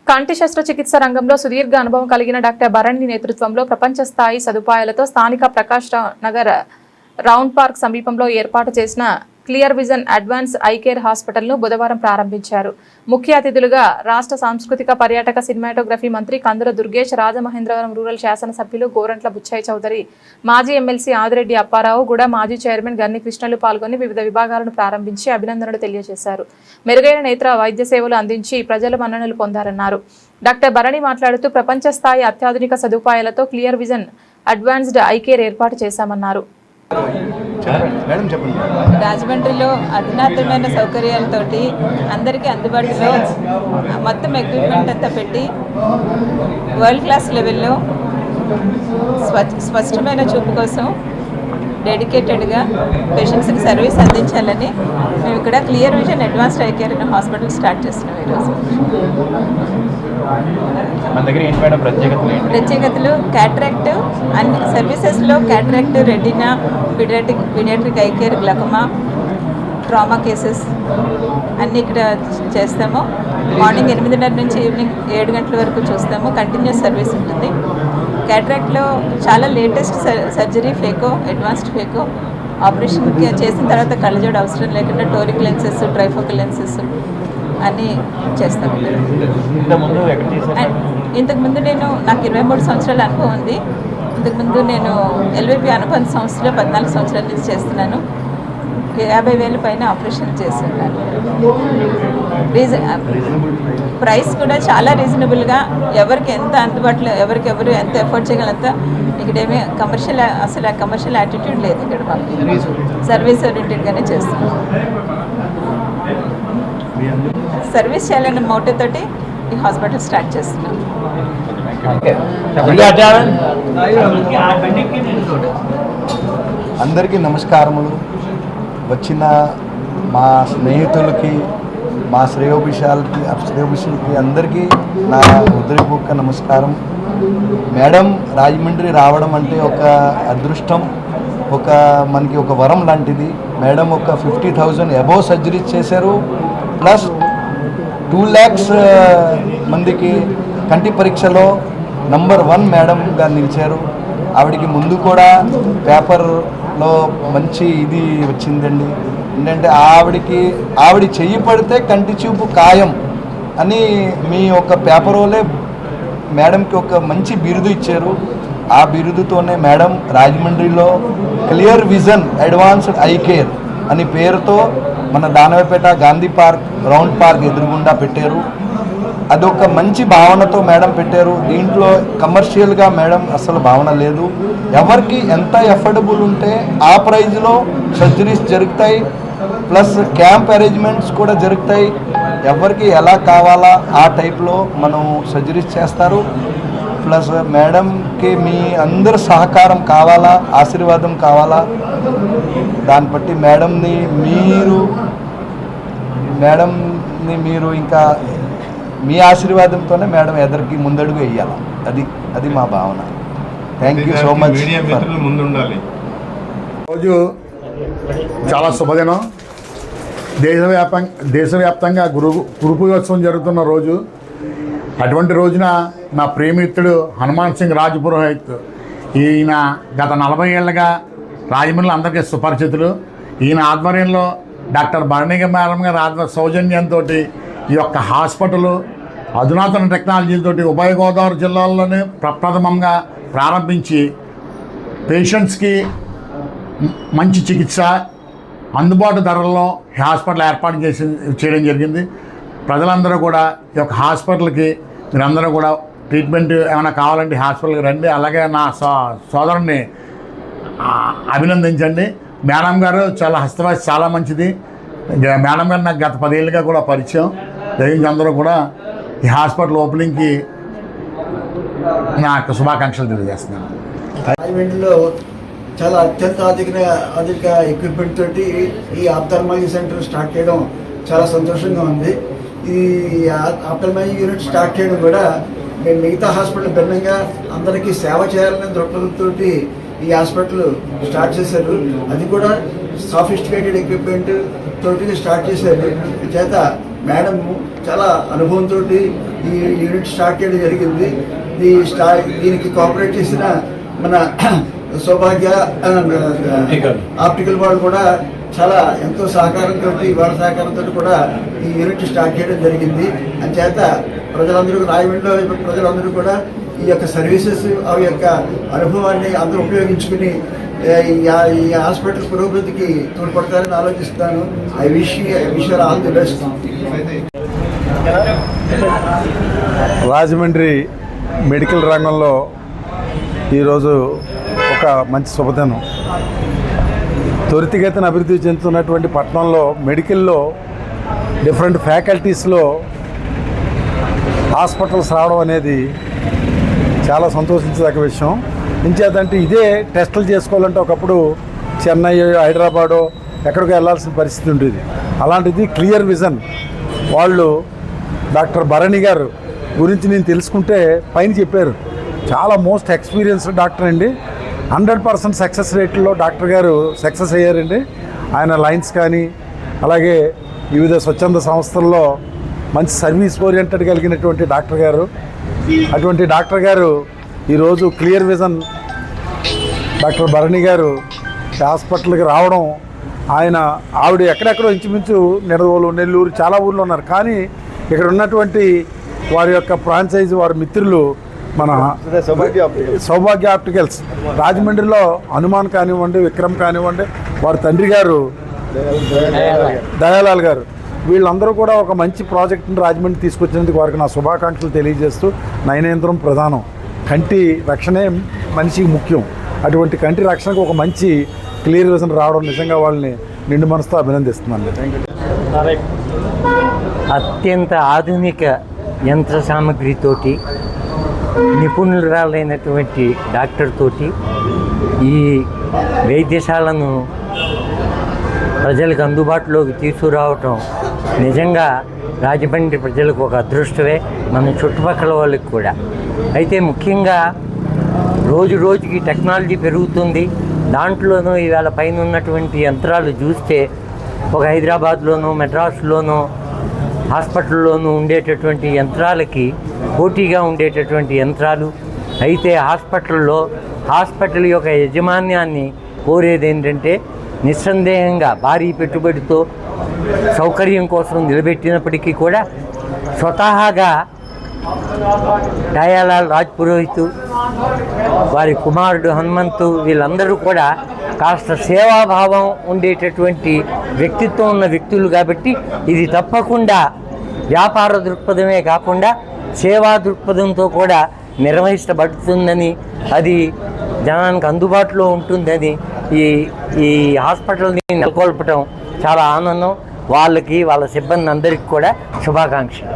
కంటి శస్త్రచికిత్స రంగంలో సుదీర్ఘ అనుభవం కలిగిన డాక్టర్ భరణి నేతృత్వంలో ప్రపంచ స్థాయి సదుపాయాలతో స్థానిక ప్రకాష్ నగర్ రౌండ్ పార్క్ సమీపంలో ఏర్పాటు చేసిన clear vision advance eye care హాస్పిటల్ను బుధవారం ప్రారంభించారు. ముఖ్య అతిథులుగా రాష్ట్ర సాంస్కృతిక పర్యాటక సినిమాటోగ్రఫీ మంత్రి కందుల దుర్గేష్, రాజమహేంద్రవరం రూరల్ శాసనసభ్యులు గోరంట్ల బుచ్చయ్య చౌదరి, మాజీ ఎమ్మెల్సీ ఆదిరెడ్డి అప్పారావు, కూడా మాజీ చైర్మన్ గన్ని కృష్ణలు పాల్గొని వివిధ విభాగాలను ప్రారంభించి అభినందనలు తెలియజేశారు. మెరుగైన నేత్ర వైద్య సేవలు అందించి ప్రజల మన్ననలు పొందారన్నారు. డాక్టర్ భరణి మాట్లాడుతూ ప్రపంచ స్థాయి అత్యాధునిక సదుపాయాలతో clear vision advanced I care ఏర్పాటు చేశామన్నారు. రాజమండ్రిలో అధునాతనమైన సౌకర్యాలతోటి అందరికీ అందుబాటులో మొత్తం ఎక్విప్మెంట్ అంతా పెట్టి వరల్డ్ క్లాస్ లెవెల్లో స్పష్టమైన చూపు కోసం డెడికేటెడ్గా పేషెంట్స్కి సర్వీస్ అందించాలని మేము ఇక్కడ clear vision advanced I care అనే హాస్పిటల్ స్టార్ట్ చేస్తున్నాం. ఈరోజు మన దగ్గర ఏంటి మేడం ప్రత్యేకతలు క్యాట్రాక్ట్ అన్ని సర్వీసెస్లో cataract, retina, pediatric eye care, glaucoma, trauma cases అన్నీ ఇక్కడ చేస్తాము. మార్నింగ్ 8:30 నుంచి ఈవినింగ్ 7 గంటల వరకు చూస్తాము. కంటిన్యూస్ సర్వీస్ ఉంటుంది. క్యాట్రాక్ట్లో చాలా లేటెస్ట్ సర్జరీ, ఫేకో, అడ్వాన్స్డ్ ఫేకో ఆపరేషన్కి చేసిన తర్వాత కళ్ళజోడు అవసరం లేకుండా టోరిక్ లెన్సెస్, ట్రైఫోకల్ లెన్సెస్ అన్నీ చేస్తాము. ఇంతకుముందు నాకు 23 సంవత్సరాల అనుభవం ఉంది. ఇంతకుముందు నేను ఎల్విపి అనుబంధ సంస్థలో 14 సంవత్సరాల నుంచి చేస్తున్నాను. 50,000 పైన ఆపరేషన్ చేస్తున్నాను. ప్రైస్ కూడా చాలా రీజనబుల్గా, ఎవరికి ఎంత అందుబాటులో, ఎవరు ఎంత ఎఫోర్డ్ చేయగలంత. ఇక్కడేమీ కమర్షియల్ యాటిట్యూడ్ లేదు. ఇక్కడ మాకు సర్వీస్ ఓరియంటెడ్గానే చేస్తున్నాం. సర్వీస్ చేయాలనే మోటివ్ తోటి ఈ హాస్పిటల్ స్టార్ట్ చేస్తున్నాం. అందరికీ నమస్కారములు. వచ్చిన మా స్నేహితులకి, మా శ్రేయోభిషులకి అందరికీ నా హృదయపూర్వక నమస్కారం. మేడం రాజమండ్రి రావడం అంటే ఒక అదృష్టం, మనకి ఒక వరం లాంటిది. మేడం ఒక 50,000 అబోవ్ సర్జరీస్ చేశారు. ప్లస్ 2 lakhs మందికి కంటి పరీక్షలో నంబర్ 1 మేడంగా నిలిచారు. ఆవిడికి ముందు కూడా పేపర్లో మంచి ఇది వచ్చిందండి. ఏంటంటే ఆవిడ చెయ్యి పడితే కంటి చూపు ఖాయం అని మీ ఒక పేపర్ వాళ్ళే మేడంకి ఒక మంచి బిరుదు ఇచ్చారు. ఆ బిరుదుతోనే మేడం రాజమండ్రిలో clear vision advanced I care అని పేరుతో మన దానవపేట గాంధీ పార్క్ రౌండ్ పార్క్ ఎదురుగుండా పెట్టారు. అదొక మంచి భావనతో మేడం పెట్టారు. దీంట్లో కమర్షియల్గా మేడం అసలు భావన లేదు. ఎవరికి ఎంత ఎఫర్డబుల్ ఉంటే ఆ ప్రైజ్లో సర్జరీస్ జరుగుతాయి. ప్లస్ క్యాంప్ అరేంజ్మెంట్స్ కూడా జరుగుతాయి. ఎవరికి ఎలా కావాలా ఆ టైప్లో మనం సర్జరీస్ చేస్తారు. ప్లస్ మేడంకి మీ అందరి సహకారం కావాలా, ఆశీర్వాదం కావాలా. దాన్ని బట్టి మేడంని మీరు ఇంకా మీ ఆశీర్వాదంతోనే మేడం ఎదరికి ముందడుగు వేయాలి. అది మా భావన. Thank you so much. రోజు చాలా శుభదినం. దేశవ్యాప్తంగా గురు పూజోత్సవం జరుగుతున్న రోజు. అటువంటి రోజున నా ప్రియమిత్రుడు హనుమాన్ సింగ్ రాజ్పురోహిత్, ఈయన గత 40 ఏళ్ళుగా రాజమండ్రిలో అందరికీ సుపరిచితులు. ఈయన ఆధ్వర్యంలో డాక్టర్ భరణి మేడం గారి సౌజన్యంతో ఈ యొక్క హాస్పిటల్ అధునాతన టెక్నాలజీలతోటి ఉభయ గోదావరి జిల్లాల్లోనే ప్రప్రథమంగా ప్రారంభించి పేషెంట్స్కి మంచి చికిత్స అందుబాటు ధరల్లో హాస్పిటల్ ఏర్పాటు చేయడం జరిగింది. ప్రజలందరూ కూడా ఈ యొక్క హాస్పిటల్కి మీరందరూ కూడా ట్రీట్మెంట్ ఏమైనా కావాలంటే హాస్పిటల్కి రండి. అలాగే నా సోదరుని అభినందించండి. మేడం గారు చాలా హస్తవాసి, చాలా మంచిది. మేడం గారు నాకు గత 10 ఏళ్ళుగా కూడా పరిచయం. దయచేసి అందరూ కూడా ఈ హాస్పిటల్ ఓపెనింగ్కి నా యొక్క శుభాకాంక్షలు తెలియజేస్తున్నాను. రాజమండ్రిలో చాలా అత్యంత ఆధునిక ఎక్విప్మెంట్ తోటి ఈ ఆప్థాల్మాలజీ సెంటర్ స్టార్ట్ చేయడం చాలా సంతోషంగా ఉంది. ఈ ఆప్థాల్మాలజీ యూనిట్ స్టార్ట్ చేయడం కూడా మేము మిగతా హాస్పిటల్ భిన్నంగా అందరికీ సేవ చేయాలనే దృక్పథంతో ఈ హాస్పిటల్ స్టార్ట్ చేశారు. అది కూడా సాఫిస్టికేటెడ్ ఎక్విప్మెంట్ తోటి స్టార్ట్ చేశారు. చేత మేడం చాలా అనుభవంతో ఈ యూనిట్ స్టార్ట్ చేయడం జరిగింది. దీనికి కోఆపరేట్ చేసిన మన సౌభాగ్య ఆప్టికల్ వాళ్ళు కూడా చాలా ఎంతో సహకారంతో వాళ్ళ సహకారంతో కూడా ఈ యూనిట్ స్టార్ట్ చేయడం జరిగింది. అంచేత ప్రజలందరూ రాయమండ్రిలో ప్రజలందరూ కూడా ఈ యొక్క సర్వీసెస్ ఆ యొక్క అనుభవాన్ని అందరూ ఉపయోగించుకుని ఈ హాస్పిటల్ పురోగతికి తోడ్పడతారని ఆలోచిస్తాను. I wish all the best. Rajahmundry medical రంగంలో ఈరోజు ఒక మంచి శుభదినం. త్వరితగతిన అభివృద్ధి చెందుతున్నటువంటి పట్టణంలో మెడికల్లో డిఫరెంట్ ఫ్యాకల్టీస్లో హాస్పిటల్స్ రావడం అనేది చాలా సంతోషించదగ్గ విషయం. ఇంచేతంటే ఇదే టెస్టులు చేసుకోవాలంటే ఒకప్పుడు చెన్నై, హైదరాబాదు ఎక్కడికో వెళ్ళాల్సిన పరిస్థితి ఉండేది. అలాంటిది క్లియర్ విజన్ వాళ్ళు డాక్టర్ భరణి గారు గురించి నేను తెలుసుకుంటే పైన చెప్పారు. చాలా మోస్ట్ ఎక్స్పీరియన్స్డ్ డాక్టర్ అండి. 100% సక్సెస్ రేట్లో డాక్టర్ గారు సక్సెస్ అయ్యారండి. ఆయన లైన్స్ కానీ అలాగే వివిధ స్వచ్ఛంద సంస్థల్లో మంచి సర్వీస్ ఓరియంటెడ్ కలిగినటువంటి డాక్టర్ గారు. అటువంటి డాక్టర్ గారు ఈరోజు clear vision doctor Bharani garu హాస్పిటల్కి రావడం, ఆవిడ ఎక్కడెక్కడో ఇంచుమించు నిడదవోలు, నెల్లూరు చాలా ఊళ్ళో ఉన్నారు. కానీ ఇక్కడ ఉన్నటువంటి వారి యొక్క ఫ్రాంచైజ్ వారి మిత్రులు మన సౌభాగ్య ఆప్టికల్స్ రాజమండ్రిలో హనుమాన్ కానివ్వండి, విక్రమ్ కానివ్వండి, వారి తండ్రి గారు దయాలాల్ గారు, వీళ్ళందరూ కూడా ఒక మంచి ప్రాజెక్ట్ని రాజమండ్రి తీసుకొచ్చినందుకు వారికి నా శుభాకాంక్షలు తెలియజేస్తూ, నయనేంద్రం ప్రధానం, కంటి రక్షణే మనిషికి ముఖ్యం. అటువంటి కంటి రక్షణకు ఒక మంచి క్లియర్ విజన్ రావడం నిజంగా వాళ్ళని నిండు మనసుతో అభినందిస్తున్నాను. అత్యంత ఆధునిక యంత్ర సామగ్రితోటి నిపుణురాలైనటువంటి డాక్టర్ తోటి ఈ వైద్యశాలను ప్రజలకు అందుబాటులోకి తీసుకురావటం నిజంగా రాజమండ్రి ప్రజలకు ఒక అదృష్టమే, మన చుట్టుపక్కల వాళ్ళకి కూడా. అయితే ముఖ్యంగా రోజు రోజుకి టెక్నాలజీ పెరుగుతుంది. దాంట్లోనూ ఇవాళ పైన ఉన్నటువంటి యంత్రాలు చూస్తే ఒక హైదరాబాద్లోనూ మెడ్రాస్లోనూ హాస్పిటల్లోనూ ఉండేటటువంటి యంత్రాలకి పోటీగా ఉండేటటువంటి యంత్రాలు. అయితే హాస్పిటల్ యొక్క యజమాన్యాన్ని కోరేది ఏంటంటే, నిస్సందేహంగా భారీ పెట్టుబడితో సౌకర్యం కోసం నిలబెట్టినప్పటికీ కూడా స్వతహాగా దయాలాల్ రాజ్పురోహిత్, వారి కుమారుడు హనుమంతు, వీళ్ళందరూ కూడా కాస్త సేవాభావం ఉండేటటువంటి వ్యక్తిత్వం ఉన్న వ్యక్తులు కాబట్టి ఇది తప్పకుండా వ్యాపార దృక్పథమే కాకుండా సేవా దృక్పథంతో కూడా నిర్వహించబడుతుందని, అది జనానికి అందుబాటులో ఉంటుందని ఈ హాస్పిటల్ని నెలకొల్పటం చాలా ఆనందం. వాళ్ళకి, వాళ్ళ సిబ్బంది అందరికీ కూడా శుభాకాంక్షలు.